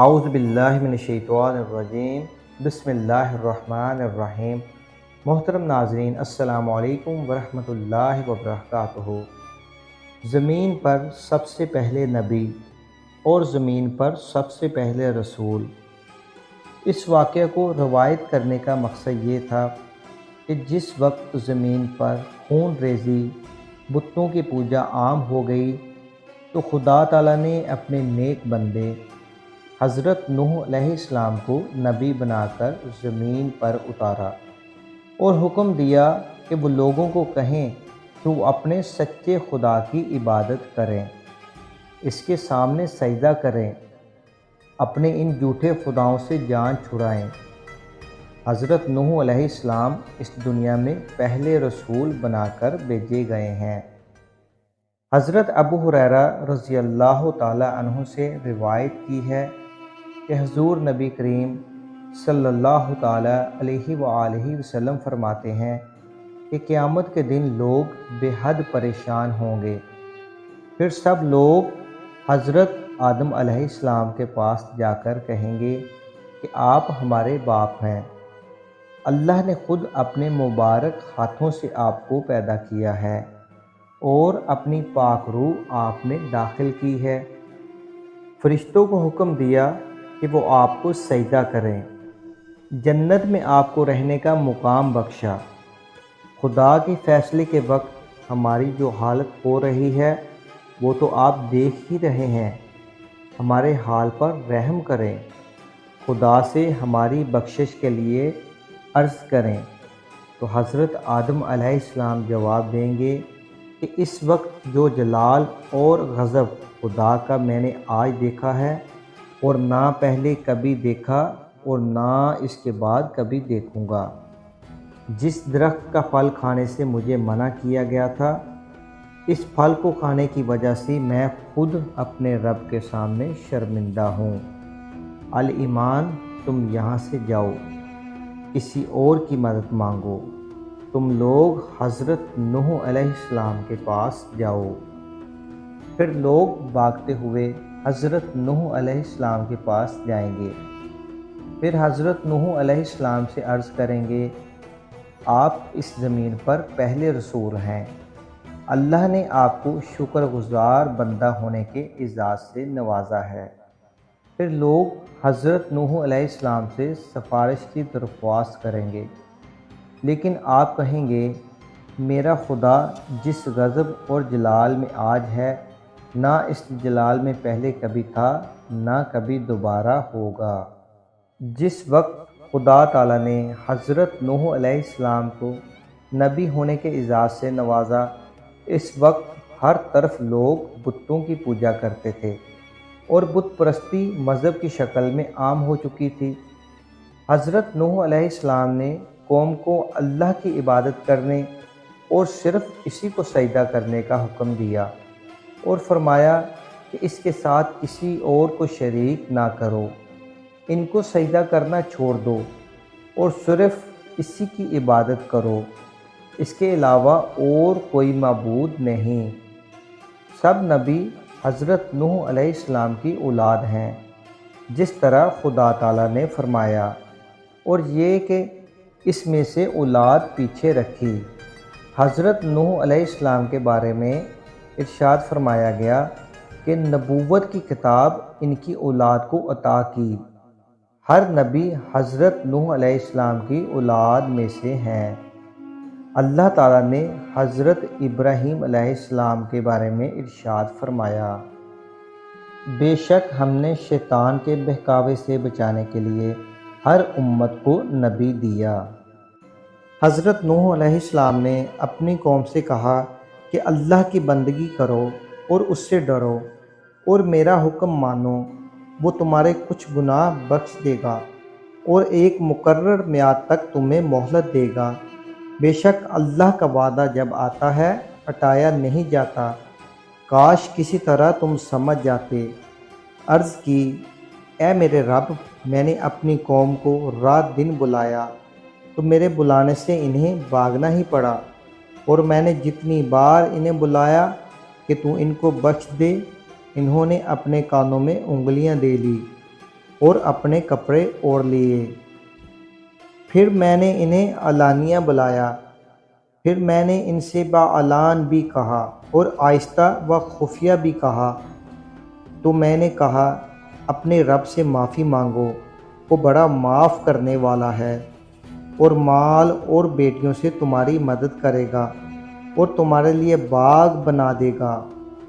اعوذ باللہ من الشیطان الرجیم، بسم اللہ الرحمن الرحیم۔ محترم ناظرین، السلام علیکم ورحمۃ اللہ وبرکاتہ۔ زمین پر سب سے پہلے نبی اور زمین پر سب سے پہلے رسول۔ اس واقعہ کو روایت کرنے کا مقصد یہ تھا کہ جس وقت زمین پر خون ریزی، بتوں کی پوجا عام ہو گئی، تو خدا تعالیٰ نے اپنے نیک بندے حضرت نوح علیہ السلام کو نبی بنا کر زمین پر اتارا اور حکم دیا کہ وہ لوگوں کو کہیں کہ وہ اپنے سچے خدا کی عبادت کریں، اس کے سامنے سجدہ کریں، اپنے ان جھوٹے خداؤں سے جان چھڑائیں۔ حضرت نوح علیہ السلام اس دنیا میں پہلے رسول بنا کر بھیجے گئے ہیں۔ حضرت ابو ہریرہ رضی اللہ تعالی عنہ سے روایت کی ہے کہ حضور نبی کریم صلی اللہ تعالی علیہ وآلہ وسلم فرماتے ہیں کہ قیامت کے دن لوگ بے حد پریشان ہوں گے۔ پھر سب لوگ حضرت آدم علیہ السلام کے پاس جا کر کہیں گے کہ آپ ہمارے باپ ہیں، اللہ نے خود اپنے مبارک ہاتھوں سے آپ کو پیدا کیا ہے اور اپنی پاک روح آپ میں داخل کی ہے۔ فرشتوں کو حکم دیا کہ وہ آپ کو سجدہ کریں، جنت میں آپ کو رہنے کا مقام بخشا۔ خدا کے فیصلے کے وقت ہماری جو حالت ہو رہی ہے وہ تو آپ دیکھ ہی رہے ہیں، ہمارے حال پر رحم کریں، خدا سے ہماری بخشش کے لیے عرض کریں۔ تو حضرت آدم علیہ السلام جواب دیں گے کہ اس وقت جو جلال اور غضب خدا کا میں نے آج دیکھا ہے اور نہ پہلے کبھی دیکھا اور نہ اس کے بعد کبھی دیکھوں گا۔ جس درخت کا پھل کھانے سے مجھے منع کیا گیا تھا، اس پھل کو کھانے کی وجہ سے میں خود اپنے رب کے سامنے شرمندہ ہوں۔ الایمان، تم یہاں سے جاؤ، کسی اور کی مدد مانگو، تم لوگ حضرت نوح علیہ السلام کے پاس جاؤ۔ پھر لوگ بھاگتے ہوئے حضرت نوح علیہ السلام کے پاس جائیں گے۔ پھر حضرت نوح علیہ السلام سے عرض کریں گے، آپ اس زمین پر پہلے رسول ہیں، اللہ نے آپ کو شکر گزار بندہ ہونے کے اعزاز سے نوازا ہے۔ پھر لوگ حضرت نوح علیہ السلام سے سفارش کی درخواست کریں گے، لیکن آپ کہیں گے، میرا خدا جس غضب اور جلال میں آج ہے، نہ اس جلال میں پہلے کبھی تھا نہ کبھی دوبارہ ہوگا۔ جس وقت خدا تعالیٰ نے حضرت نوح علیہ السلام کو نبی ہونے کے اعزاز سے نوازا، اس وقت ہر طرف لوگ بتوں کی پوجا کرتے تھے اور بت پرستی مذہب کی شکل میں عام ہو چکی تھی۔ حضرت نوح علیہ السلام نے قوم کو اللہ کی عبادت کرنے اور صرف اسی کو سجدہ کرنے کا حکم دیا اور فرمایا کہ اس کے ساتھ کسی اور کو شریک نہ کرو، ان کو سجدہ کرنا چھوڑ دو اور صرف اسی کی عبادت کرو، اس کے علاوہ اور کوئی معبود نہیں۔ سب نبی حضرت نوح علیہ السلام کی اولاد ہیں، جس طرح خدا تعالیٰ نے فرمایا، اور یہ کہ اس میں سے اولاد پیچھے رکھی۔ حضرت نوح علیہ السلام کے بارے میں ارشاد فرمایا گیا کہ نبوت کی کتاب ان کی اولاد کو عطا کی۔ ہر نبی حضرت نوح علیہ السلام کی اولاد میں سے ہیں۔ اللہ تعالیٰ نے حضرت ابراہیم علیہ السلام کے بارے میں ارشاد فرمایا، بے شک ہم نے شیطان کے بہکاوے سے بچانے کے لیے ہر امت کو نبی دیا۔ حضرت نوح علیہ السلام نے اپنی قوم سے کہا کہ اللہ کی بندگی کرو اور اس سے ڈرو اور میرا حکم مانو، وہ تمہارے کچھ گناہ بخش دے گا اور ایک مقرر میعاد تک تمہیں مہلت دے گا۔ بے شک اللہ کا وعدہ جب آتا ہے ہٹایا نہیں جاتا، کاش کسی طرح تم سمجھ جاتے۔ عرض کی، اے میرے رب، میں نے اپنی قوم کو رات دن بلایا تو میرے بلانے سے انہیں بھاگنا ہی پڑا، اور میں نے جتنی بار انہیں بلایا کہ تو ان کو بخش دے، انہوں نے اپنے کانوں میں انگلیاں دے لی۔ اور اپنے کپڑے اوڑھ لیے۔ پھر میں نے انہیں علانیہ بلایا، پھر میں نے ان سے باعلان بھی کہا اور آہستہ و خفیہ بھی کہا۔ تو میں نے کہا اپنے رب سے معافی مانگو، وہ بڑا معاف کرنے والا ہے، اور مال اور بیٹیوں سے تمہاری مدد کرے گا، اور تمہارے لیے باغ بنا دے گا،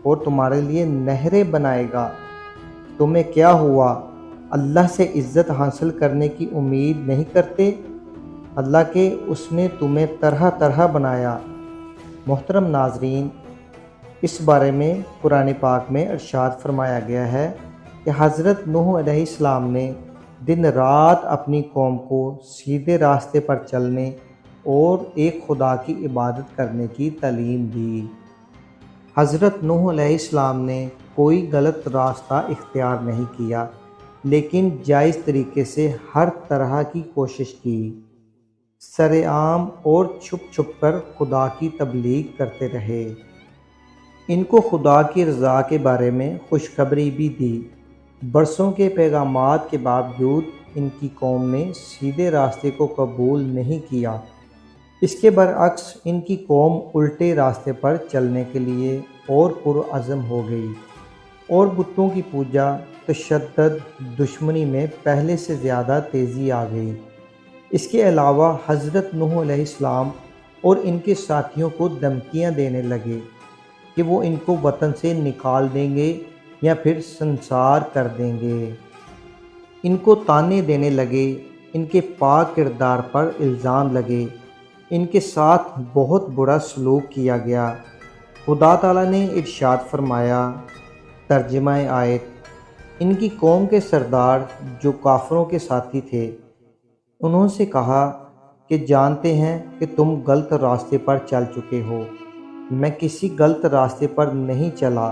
اور تمہارے لیے نہریں بنائے گا۔ تمہیں کیا ہوا؟ اللہ سے عزت حاصل کرنے کی امید نہیں کرتے؟ اللہ کے اس نے تمہیں طرح طرح بنایا۔ محترم ناظرین، اس بارے میں قرآن پاک میں ارشاد فرمایا گیا ہے کہ حضرت نوح علیہ السلام نے دن رات اپنی قوم کو سیدھے راستے پر چلنے اور ایک خدا کی عبادت کرنے کی تعلیم دی۔ حضرت نوح علیہ السلام نے کوئی غلط راستہ اختیار نہیں کیا، لیکن جائز طریقے سے ہر طرح کی کوشش کی۔ سرعام اور چھپ چھپ کر خدا کی تبلیغ کرتے رہے۔ ان کو خدا کی رضا کے بارے میں خوشخبری بھی دی۔ برسوں کے پیغامات کے باوجود ان کی قوم نے سیدھے راستے کو قبول نہیں کیا۔ اس کے برعکس ان کی قوم الٹے راستے پر چلنے کے لیے اور پرعزم ہو گئی، اور بتوں کی پوجا، تشدد، دشمنی میں پہلے سے زیادہ تیزی آ گئی۔ اس کے علاوہ حضرت نوح علیہ السلام اور ان کے ساتھیوں کو دھمکیاں دینے لگے کہ وہ ان کو وطن سے نکال دیں گے یا پھر سنسار کر دیں گے۔ ان کو طعنے دینے لگے، ان کے پاک کردار پر الزام لگے، ان کے ساتھ بہت برا سلوک کیا گیا۔ خدا تعالیٰ نے ارشاد فرمایا، ترجمہ آیت: ان کی قوم کے سردار جو کافروں کے ساتھی تھے، انہوں سے کہا کہ جانتے ہیں کہ تم غلط راستے پر چل چکے ہو۔ میں کسی غلط راستے پر نہیں چلا،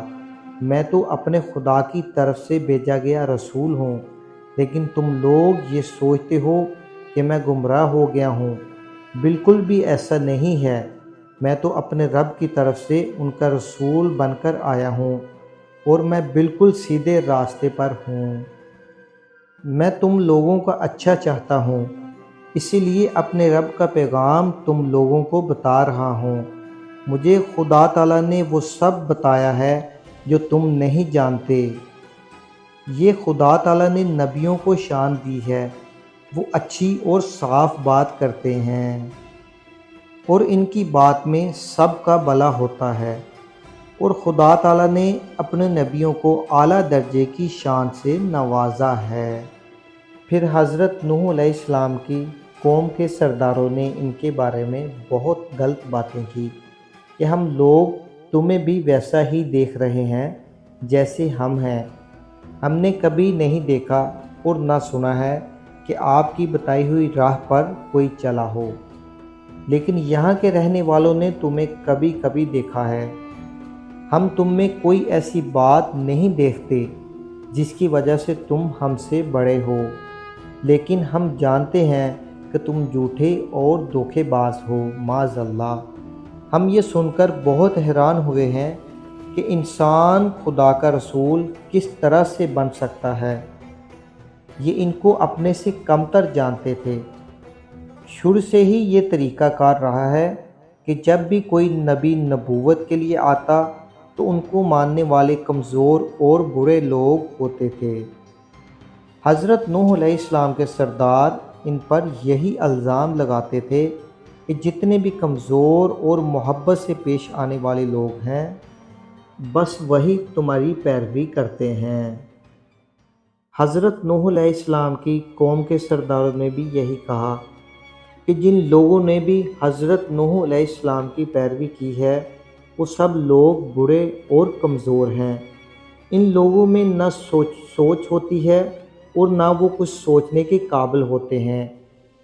میں تو اپنے خدا کی طرف سے بھیجا گیا رسول ہوں، لیکن تم لوگ یہ سوچتے ہو کہ میں گمراہ ہو گیا ہوں۔ بالکل بھی ایسا نہیں ہے، میں تو اپنے رب کی طرف سے ان کا رسول بن کر آیا ہوں، اور میں بالکل سیدھے راستے پر ہوں۔ میں تم لوگوں کا اچھا چاہتا ہوں، اسی لیے اپنے رب کا پیغام تم لوگوں کو بتا رہا ہوں۔ مجھے خدا تعالیٰ نے وہ سب بتایا ہے جو تم نہیں جانتے۔ یہ خدا تعالیٰ نے نبیوں کو شان دی ہے، وہ اچھی اور صاف بات کرتے ہیں، اور ان کی بات میں سب کا بھلا ہوتا ہے، اور خدا تعالیٰ نے اپنے نبیوں کو اعلیٰ درجے کی شان سے نوازا ہے۔ پھر حضرت نوح علیہ السلام کی قوم کے سرداروں نے ان کے بارے میں بہت غلط باتیں کی کہ ہم لوگ تمہیں بھی ویسا ہی دیکھ رہے ہیں جیسے ہم ہیں، ہم نے کبھی نہیں دیکھا اور نہ سنا ہے کہ آپ کی بتائی ہوئی راہ پر کوئی چلا ہو، لیکن یہاں کے رہنے والوں نے تمہیں کبھی کبھی دیکھا ہے۔ ہم تم میں کوئی ایسی بات نہیں دیکھتے جس کی وجہ سے تم ہم سے بڑے ہو، لیکن ہم جانتے ہیں کہ تم جھوٹے اور دھوکے باز ہو، معاذ اللہ۔ ہم یہ سن کر بہت حیران ہوئے ہیں کہ انسان خدا کا رسول کس طرح سے بن سکتا ہے۔ یہ ان کو اپنے سے کمتر جانتے تھے۔ شروع سے ہی یہ طریقہ کار رہا ہے کہ جب بھی کوئی نبی نبوت کے لیے آتا تو ان کو ماننے والے کمزور اور برے لوگ ہوتے تھے۔ حضرت نوح علیہ السلام کے سردار ان پر یہی الزام لگاتے تھے کہ جتنے بھی کمزور اور محبت سے پیش آنے والے لوگ ہیں، بس وہی تمہاری پیروی کرتے ہیں۔ حضرت نوح علیہ السلام کی قوم کے سرداروں نے بھی یہی کہا کہ جن لوگوں نے بھی حضرت نوح علیہ السلام کی پیروی کی ہے، وہ سب لوگ برے اور کمزور ہیں۔ ان لوگوں میں نہ سوچ ہوتی ہے اور نہ وہ کچھ سوچنے کے قابل ہوتے ہیں۔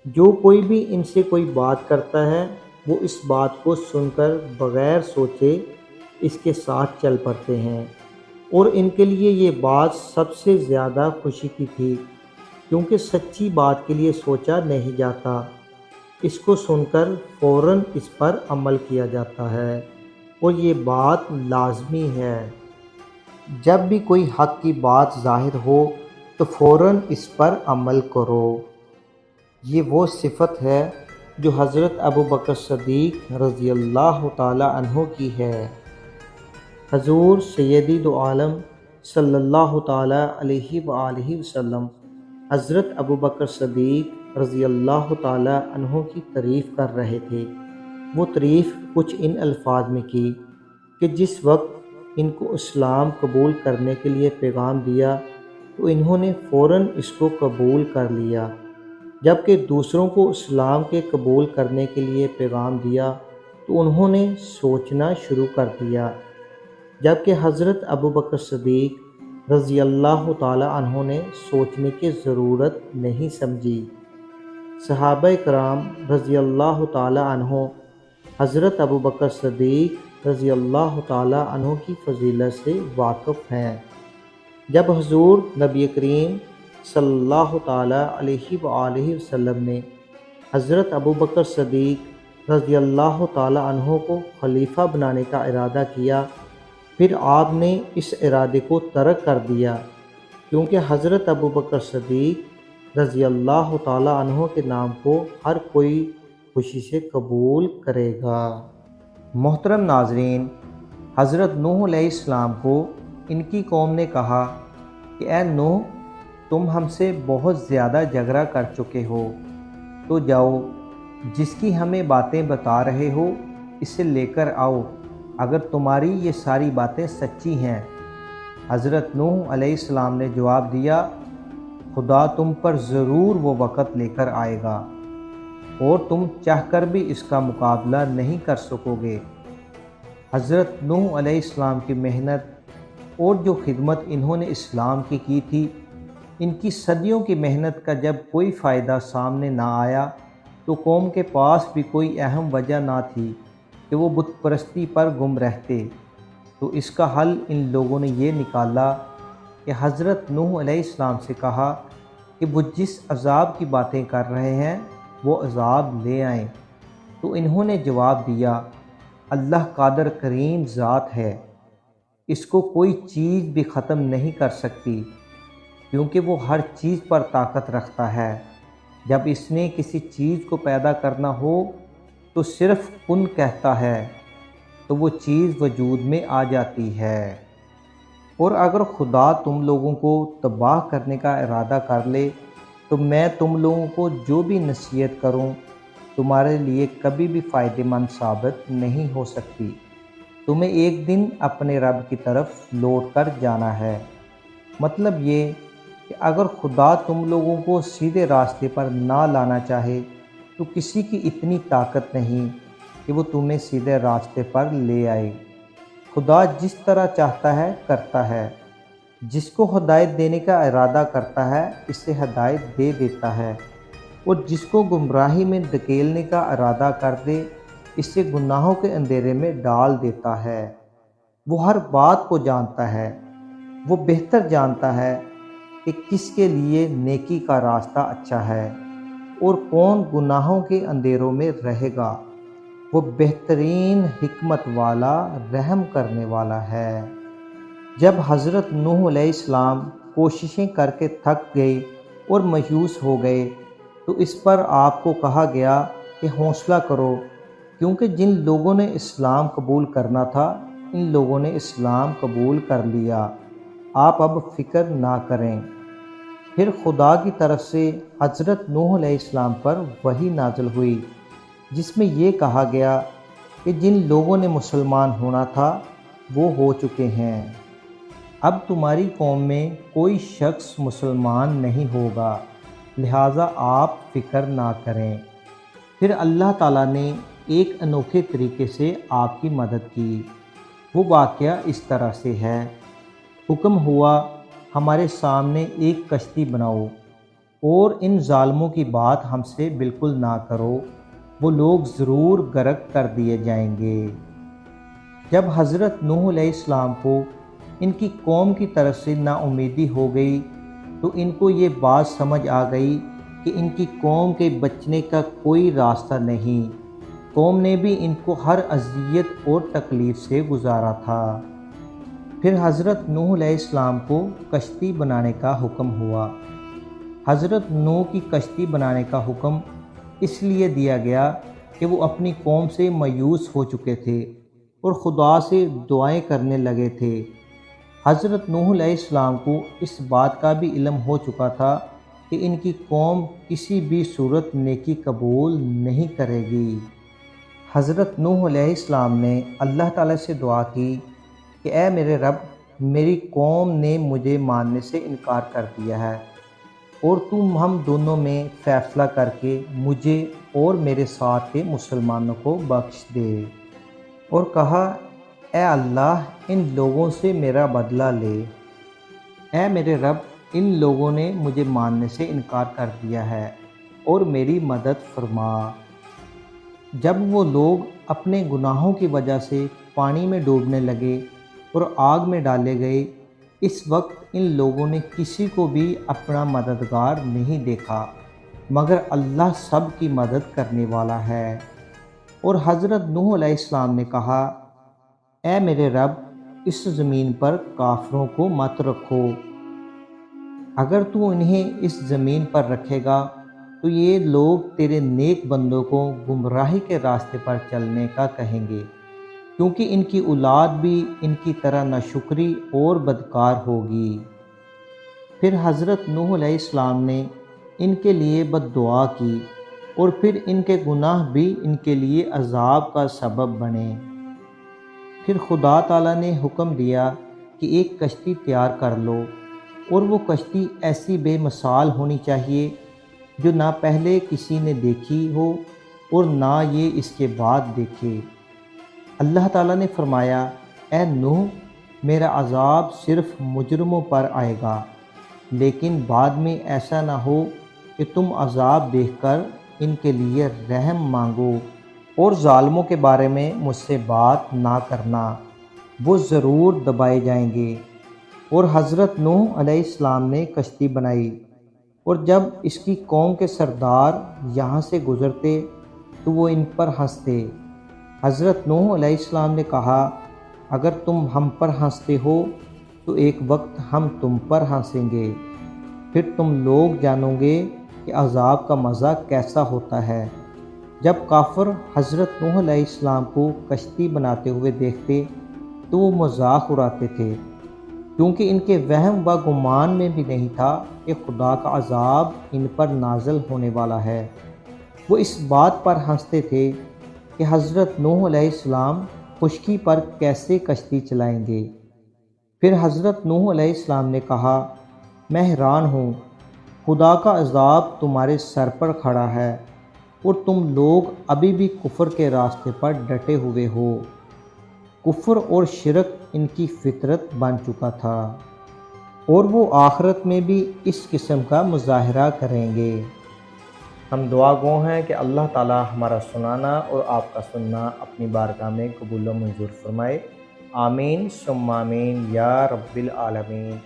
جو کوئی بھی ان سے کوئی بات کرتا ہے، وہ اس بات کو سن کر بغیر سوچے اس کے ساتھ چل پڑتے ہیں، اور ان کے لیے یہ بات سب سے زیادہ خوشی کی تھی، کیونکہ سچی بات کے لیے سوچا نہیں جاتا، اس کو سن کر فوراً اس پر عمل کیا جاتا ہے، اور یہ بات لازمی ہے۔ جب بھی کوئی حق کی بات ظاہر ہو تو فوراً اس پر عمل کرو۔ یہ وہ صفت ہے جو حضرت ابو بکر صدیق رضی اللہ تعالی عنہ کی ہے۔ حضور سیدی دو عالم صلی اللہ تعالی علیہ وآلہ وسلم حضرت ابو بکر صدیق رضی اللہ تعالی عنہ کی تعریف کر رہے تھے۔ وہ تعریف کچھ ان الفاظ میں کی کہ جس وقت ان کو اسلام قبول کرنے کے لیے پیغام دیا تو انہوں نے فوراً اس کو قبول کر لیا، جبکہ دوسروں کو اسلام کے قبول کرنے کے لیے پیغام دیا تو انہوں نے سوچنا شروع کر دیا، جبکہ حضرت ابو بکر صدیق رضی اللہ تعالی عنہ نے سوچنے کی ضرورت نہیں سمجھی۔ صحابہ کرام رضی اللہ تعالی عنہ حضرت ابو بکر صدیق رضی اللہ تعالی عنہ کی فضیلت سے واقف ہیں۔ جب حضور نبی کریم صلی اللہ تعالی علیہ وآلہ وسلم نے حضرت ابو بکر صدیق رضی اللہ تعالی عنہ کو خلیفہ بنانے کا ارادہ کیا، پھر آپ نے اس ارادے کو ترک کر دیا، کیونکہ حضرت ابو بکر صدیق رضی اللہ تعالی عنہ کے نام کو ہر کوئی خوشی سے قبول کرے گا۔ محترم ناظرین، حضرت نوح علیہ السلام کو ان کی قوم نے کہا کہ اے نوح، تم ہم سے بہت زیادہ جھگڑا کر چکے ہو، تو جاؤ جس کی ہمیں باتیں بتا رہے ہو اسے لے کر آؤ اگر تمہاری یہ ساری باتیں سچی ہیں۔ حضرت نوح علیہ السلام نے جواب دیا، خدا تم پر ضرور وہ وقت لے کر آئے گا اور تم چاہ کر بھی اس کا مقابلہ نہیں کر سکو گے۔ حضرت نوح علیہ السلام کی محنت اور جو خدمت انہوں نے اسلام کی تھی، ان کی صدیوں کی محنت کا جب کوئی فائدہ سامنے نہ آیا تو قوم کے پاس بھی کوئی اہم وجہ نہ تھی کہ وہ بت پرستی پر گم رہتے، تو اس کا حل ان لوگوں نے یہ نکالا کہ حضرت نوح علیہ السلام سے کہا کہ وہ جس عذاب کی باتیں کر رہے ہیں وہ عذاب لے آئیں، تو انہوں نے جواب دیا، اللہ قادر کریم ذات ہے، اس کو کوئی چیز بھی ختم نہیں کر سکتی، کیونکہ وہ ہر چیز پر طاقت رکھتا ہے۔ جب اس نے کسی چیز کو پیدا کرنا ہو تو صرف کن کہتا ہے تو وہ چیز وجود میں آ جاتی ہے۔ اور اگر خدا تم لوگوں کو تباہ کرنے کا ارادہ کر لے تو میں تم لوگوں کو جو بھی نصیحت کروں تمہارے لیے کبھی بھی فائدہ مند ثابت نہیں ہو سکتی۔ تمہیں ایک دن اپنے رب کی طرف لوٹ کر جانا ہے۔ مطلب یہ کہ اگر خدا تم لوگوں کو سیدھے راستے پر نہ لانا چاہے تو کسی کی اتنی طاقت نہیں کہ وہ تمہیں سیدھے راستے پر لے آئے۔ خدا جس طرح چاہتا ہے کرتا ہے، جس کو ہدایت دینے کا ارادہ کرتا ہے اسے ہدایت دے دیتا ہے، اور جس کو گمراہی میں دھکیلنے کا ارادہ کر دے اسے گناہوں کے اندھیرے میں ڈال دیتا ہے۔ وہ ہر بات کو جانتا ہے، وہ بہتر جانتا ہے کہ کس کے لیے نیکی کا راستہ اچھا ہے اور کون گناہوں کے اندھیروں میں رہے گا۔ وہ بہترین حکمت والا رحم کرنے والا ہے۔ جب حضرت نوح علیہ السلام کوششیں کر کے تھک گئے اور مایوس ہو گئے تو اس پر آپ کو کہا گیا کہ حوصلہ کرو، کیونکہ جن لوگوں نے اسلام قبول کرنا تھا ان لوگوں نے اسلام قبول کر لیا، آپ اب فکر نہ کریں۔ پھر خدا کی طرف سے حضرت نوح علیہ السلام پر وحی نازل ہوئی جس میں یہ کہا گیا کہ جن لوگوں نے مسلمان ہونا تھا وہ ہو چکے ہیں، اب تمہاری قوم میں کوئی شخص مسلمان نہیں ہوگا، لہٰذا آپ فکر نہ کریں۔ پھر اللہ تعالیٰ نے ایک انوکھے طریقے سے آپ کی مدد کی۔ وہ واقعہ اس طرح سے ہے، حکم ہوا ہمارے سامنے ایک کشتی بناؤ اور ان ظالموں کی بات ہم سے بالکل نہ کرو، وہ لوگ ضرور غرق کر دیے جائیں گے۔ جب حضرت نوح علیہ السلام کو ان کی قوم کی طرف سے نا امیدی ہو گئی تو ان کو یہ بات سمجھ آ گئی کہ ان کی قوم کے بچنے کا کوئی راستہ نہیں۔ قوم نے بھی ان کو ہر اذیت اور تکلیف سے گزارا تھا۔ پھر حضرت نوح علیہ السلام کو کشتی بنانے کا حکم ہوا۔ حضرت نوح کی کشتی بنانے کا حکم اس لیے دیا گیا کہ وہ اپنی قوم سے مایوس ہو چکے تھے اور خدا سے دعائیں کرنے لگے تھے۔ حضرت نوح علیہ السلام کو اس بات کا بھی علم ہو چکا تھا کہ ان کی قوم کسی بھی صورت نیکی قبول نہیں کرے گی۔ حضرت نوح علیہ السلام نے اللہ تعالیٰ سے دعا کی کہ اے میرے رب، میری قوم نے مجھے ماننے سے انکار کر دیا ہے، اور تم ہم دونوں میں فیصلہ کر کے مجھے اور میرے ساتھ کے مسلمانوں کو بخش دے۔ اور کہا، اے اللہ، ان لوگوں سے میرا بدلہ لے۔ اے میرے رب، ان لوگوں نے مجھے ماننے سے انکار کر دیا ہے اور میری مدد فرما۔ جب وہ لوگ اپنے گناہوں کی وجہ سے پانی میں ڈوبنے لگے اور آگ میں ڈالے گئے، اس وقت ان لوگوں نے کسی کو بھی اپنا مددگار نہیں دیکھا، مگر اللہ سب کی مدد کرنے والا ہے۔ اور حضرت نوح علیہ السلام نے کہا، اے میرے رب، اس زمین پر کافروں کو مت رکھو۔ اگر تو انہیں اس زمین پر رکھے گا تو یہ لوگ تیرے نیک بندوں کو گمراہی کے راستے پر چلنے کا کہیں گے، کیونکہ ان کی اولاد بھی ان کی طرح ناشکری اور بدکار ہوگی۔ پھر حضرت نوح علیہ السلام نے ان کے لیے بد دعا کی، اور پھر ان کے گناہ بھی ان کے لیے عذاب کا سبب بنے۔ پھر خدا تعالیٰ نے حکم دیا کہ ایک کشتی تیار کر لو، اور وہ کشتی ایسی بے مثال ہونی چاہیے جو نہ پہلے کسی نے دیکھی ہو اور نہ یہ اس کے بعد دیکھے۔ اللہ تعالیٰ نے فرمایا، اے نوح، میرا عذاب صرف مجرموں پر آئے گا، لیکن بعد میں ایسا نہ ہو کہ تم عذاب دیکھ کر ان کے لیے رحم مانگو، اور ظالموں کے بارے میں مجھ سے بات نہ کرنا، وہ ضرور دبائے جائیں گے۔ اور حضرت نوح علیہ السلام نے کشتی بنائی، اور جب اس کی قوم کے سردار یہاں سے گزرتے تو وہ ان پر ہنستے۔ حضرت نوح علیہ السلام نے کہا، اگر تم ہم پر ہنستے ہو تو ایک وقت ہم تم پر ہنسیں گے، پھر تم لوگ جانو گے کہ عذاب کا مزہ کیسا ہوتا ہے۔ جب کافر حضرت نوح علیہ السلام کو کشتی بناتے ہوئے دیکھتے تو وہ مذاق اڑاتے تھے، کیونکہ ان کے وہم و گمان میں بھی نہیں تھا کہ خدا کا عذاب ان پر نازل ہونے والا ہے۔ وہ اس بات پر ہنستے تھے کہ حضرت نوح علیہ السلام خشکی پر کیسے کشتی چلائیں گے۔ پھر حضرت نوح علیہ السلام نے کہا، میں حیران ہوں، خدا کا عذاب تمہارے سر پر کھڑا ہے اور تم لوگ ابھی بھی کفر کے راستے پر ڈٹے ہوئے ہو۔ کفر اور شرک ان کی فطرت بن چکا تھا، اور وہ آخرت میں بھی اس قسم کا مظاہرہ کریں گے۔ ہم دعا گو ہیں کہ اللہ تعالی ہمارا سنانا اور آپ کا سننا اپنی بارگاہ میں قبول و منظور فرمائے۔ آمین ثم آمین یا رب العالمین۔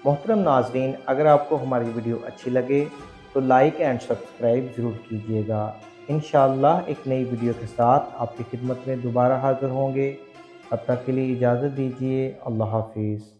محترم ناظرین، اگر آپ کو ہماری ویڈیو اچھی لگے تو لائک اینڈ سبسکرائب ضرور کیجیے گا۔ انشاءاللہ ایک نئی ویڈیو کے ساتھ آپ کی خدمت میں دوبارہ حاضر ہوں گے۔ تب تک کے لیے اجازت دیجیے۔ اللہ حافظ۔